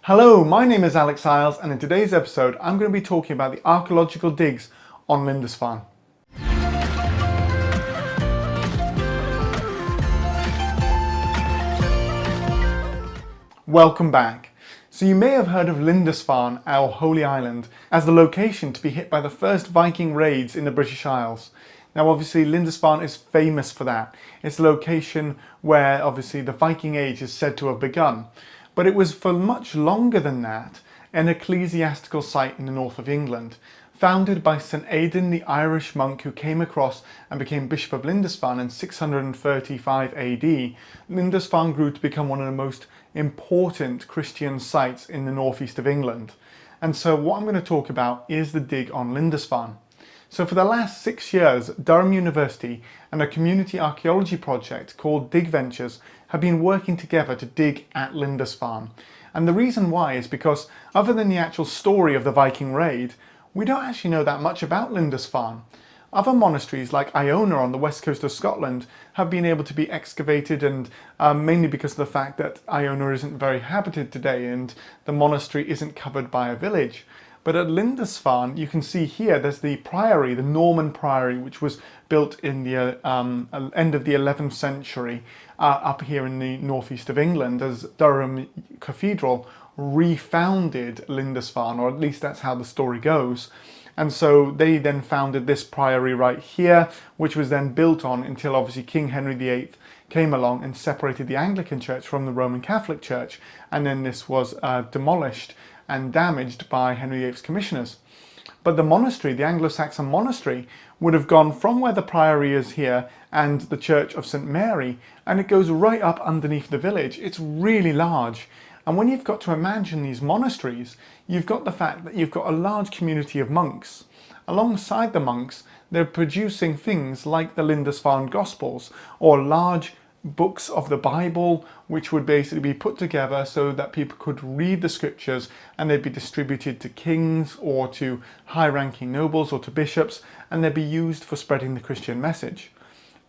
Hello, my name is Alex Isles, and in today's episode I'm going to be talking about the archaeological digs on Lindisfarne. Welcome back. So you may have heard of Lindisfarne, our holy island, as the location to be hit by the first Viking raids in the British Isles. Now obviously Lindisfarne is famous for that. It's a location where obviously the Viking Age is said to have begun. But it was for much longer than that an ecclesiastical site in the north of England, founded by St Aidan, the Irish monk who came across and became Bishop of Lindisfarne in 635 AD. Lindisfarne grew to become one of the most important Christian sites in the northeast of England. And so what I'm going to talk about is the dig on Lindisfarne. So for the last 6 years, Durham University and a community archaeology project called Digventures have been working together to dig at Lindisfarne. And the reason why is because, other than the actual story of the Viking raid, we don't actually know that much about Lindisfarne. Other monasteries like Iona on the west coast of Scotland have been able to be excavated, and mainly because of the fact that Iona isn't very habited today and the monastery isn't covered by a village. But at Lindisfarne, you can see here, there's the Priory, the Norman Priory, which was built in the end of the 11th century up here in the northeast of England, as Durham Cathedral refounded Lindisfarne, or at least that's how the story goes. And so they then founded this priory right here, which was then built on until obviously King Henry VIII came along and separated the Anglican Church from the Roman Catholic Church, and then this was demolished and damaged by Henry VIII's commissioners. But the monastery, the Anglo-Saxon monastery, would have gone from where the priory is here and the Church of St Mary, and it goes right up underneath the village. It's really large. And when you've got to imagine these monasteries, you've got the fact that you've got a large community of monks. Alongside the monks, they're producing things like the Lindisfarne Gospels, or large books of the Bible, which would basically be put together so that people could read the scriptures, and they'd be distributed to kings or to high-ranking nobles or to bishops, and they'd be used for spreading the Christian message.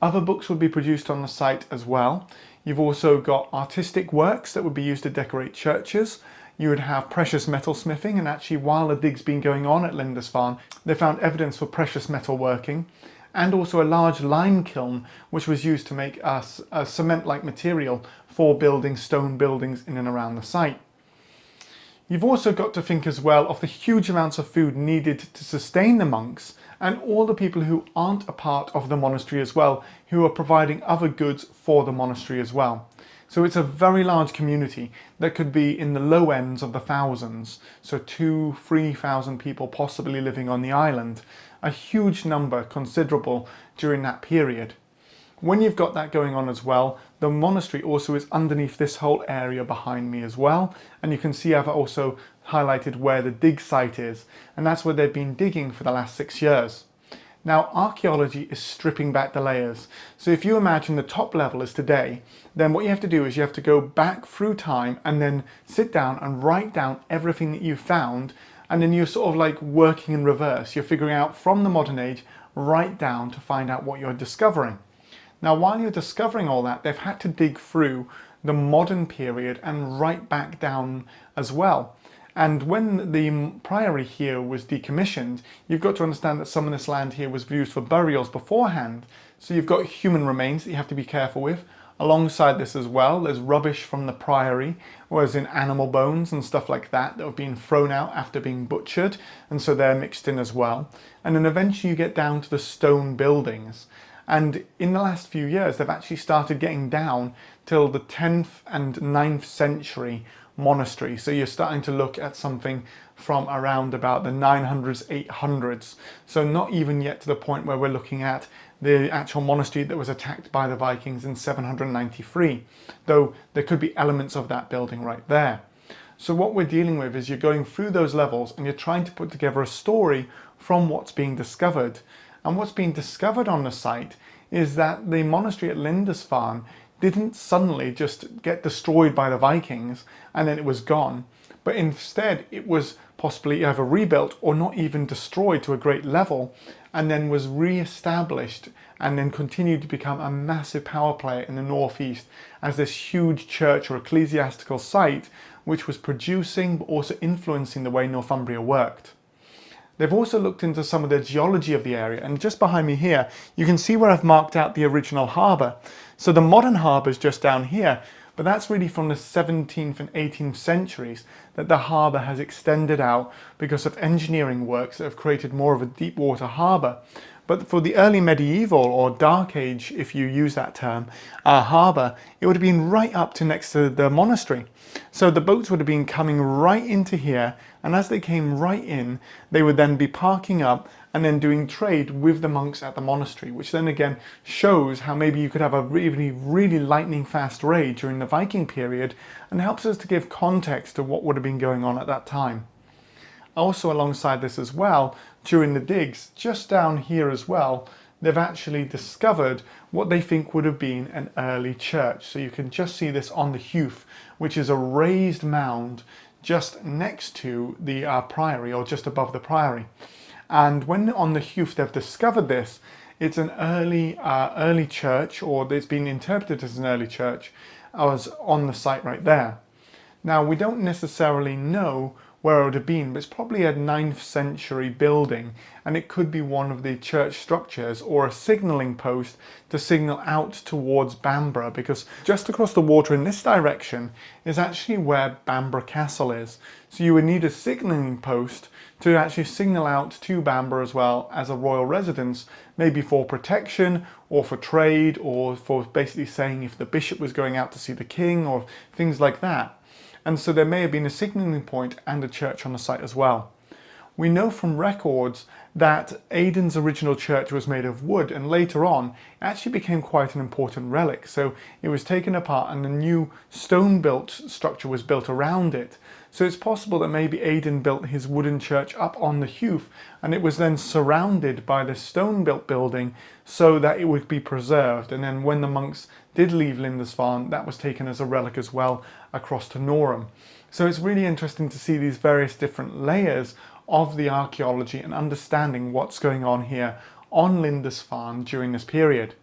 Other books would be produced on the site as well. You've also got artistic works that would be used to decorate churches. You would have precious metal smithing, and actually while the dig's been going on at Lindisfarne, they found evidence for precious metal working, and also a large lime kiln which was used to make a cement-like material for building stone buildings in and around the site. You've also got to think as well of the huge amounts of food needed to sustain the monks and all the people who aren't a part of the monastery as well, who are providing other goods for the monastery as well. So it's a very large community that could be in the low ends of the thousands, so 2,000–3,000 people possibly living on the island, a huge number, considerable during that period. When you've got that going on as well, the monastery also is underneath this whole area behind me as well, and you can see I've also highlighted where the dig site is, and that's where they've been digging for the last 6 years. Now, archaeology is stripping back the layers. So if you imagine the top level is today, then what you have to do is you have to go back through time and then sit down and write down everything that you found, and then you're sort of like working in reverse. You're figuring out from the modern age right down to find out what you're discovering. Now, while you're discovering all that, they've had to dig through the modern period and right back down as well. And when the priory here was decommissioned, you've got to understand that some of this land here was used for burials beforehand. So you've got human remains that you have to be careful with. Alongside this as well, there's rubbish from the priory, whereas in animal bones and stuff like that have been thrown out after being butchered, and so they're mixed in as well. And then eventually you get down to the stone buildings. And in the last few years, they've actually started getting down till the 10th and 9th century monastery. So you're starting to look at something from around about the 900s, 800s. So not even yet to the point where we're looking at the actual monastery that was attacked by the Vikings in 793, though there could be elements of that building right there. So what we're dealing with is you're going through those levels and you're trying to put together a story from what's being discovered. And what's being discovered on the site is that the monastery at Lindisfarne didn't suddenly just get destroyed by the Vikings and then it was gone, but instead it was possibly either rebuilt or not even destroyed to a great level, and then was re-established and then continued to become a massive power player in the northeast as this huge church or ecclesiastical site which was producing but also influencing the way Northumbria worked. They've also looked into some of the geology of the area, and just behind me here you can see where I've marked out the original harbour. So the modern harbour is just down here, but that's really from the 17th and 18th centuries that the harbour has extended out because of engineering works that have created more of a deep water harbour. But for the early medieval, or dark age if you use that term, harbour, it would have been right up to next to the monastery. So the boats would have been coming right into here, and as they came right in, they would then be parking up and then doing trade with the monks at the monastery, which then again shows how maybe you could have a really lightning fast raid during the Viking period, and helps us to give context to what would have been going on at that time. Also alongside this as well, during the digs, just down here as well, they've actually discovered what they think would have been an early church. So you can just see this on the Heath, which is a raised mound just next to the Priory, or just above the Priory. And when on the Heath they've discovered this, it's an early church, or it's been interpreted as an early church, as on the site right there. Now we don't necessarily know where it would have been, but it's probably a 9th century building, and it could be one of the church structures or a signalling post to signal out towards Bamborough, because just across the water in this direction is actually where Bamborough Castle is. So you would need a signalling post to actually signal out to Bamborough as well as a royal residence, maybe for protection or for trade, or for basically saying if the bishop was going out to see the king or things like that. And so there may have been a signalling point and a church on the site as well. We know from records that Aiden's original church was made of wood, and later on it actually became quite an important relic. So it was taken apart and a new stone-built structure was built around it. So it's possible that maybe Aiden built his wooden church up on the Heath, and it was then surrounded by the stone-built building so that it would be preserved. And then when the monks did leave Lindisfarne, that was taken as a relic as well across to Norham. So it's really interesting to see these various different layers of the archaeology and understanding what's going on here on Lindisfarne during this period.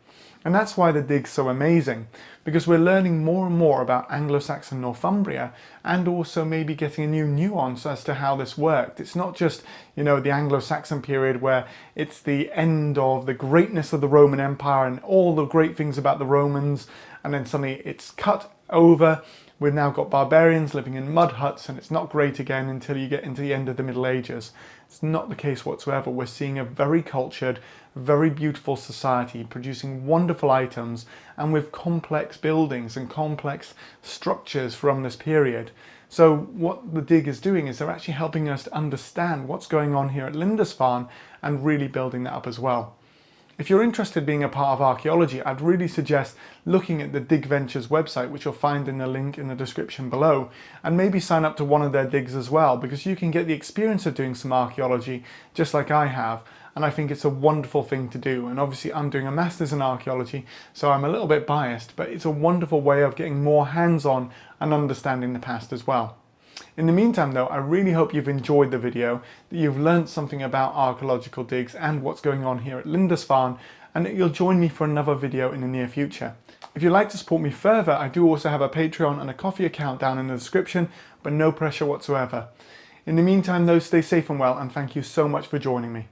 And that's why the dig's so amazing, because we're learning more and more about Anglo-Saxon Northumbria, and also maybe getting a new nuance as to how this worked. It's not just, you know, the Anglo-Saxon period where it's the end of the greatness of the Roman Empire and all the great things about the Romans, and then suddenly it's cut over. We've now got barbarians living in mud huts, and it's not great again until you get into the end of the Middle Ages. It's not the case whatsoever. We're seeing a very cultured, very beautiful society producing wonderful items, and with complex buildings and complex structures from this period. So what the dig is doing is they're actually helping us to understand what's going on here at Lindisfarne and really building that up as well. If you're interested in being a part of archaeology, I'd really suggest looking at the Digventures website, which you'll find in the link in the description below, and maybe sign up to one of their digs as well, because you can get the experience of doing some archaeology just like I have, and I think it's a wonderful thing to do. And obviously I'm doing a master's in archaeology, so I'm a little bit biased, but it's a wonderful way of getting more hands-on and understanding the past as well. In the meantime though, I really hope you've enjoyed the video, that you've learned something about archaeological digs and what's going on here at Lindisfarne, and that you'll join me for another video in the near future. If you'd like to support me further, I do also have a Patreon and a Ko-fi account down in the description, but no pressure whatsoever. In the meantime though, stay safe and well, and thank you so much for joining me.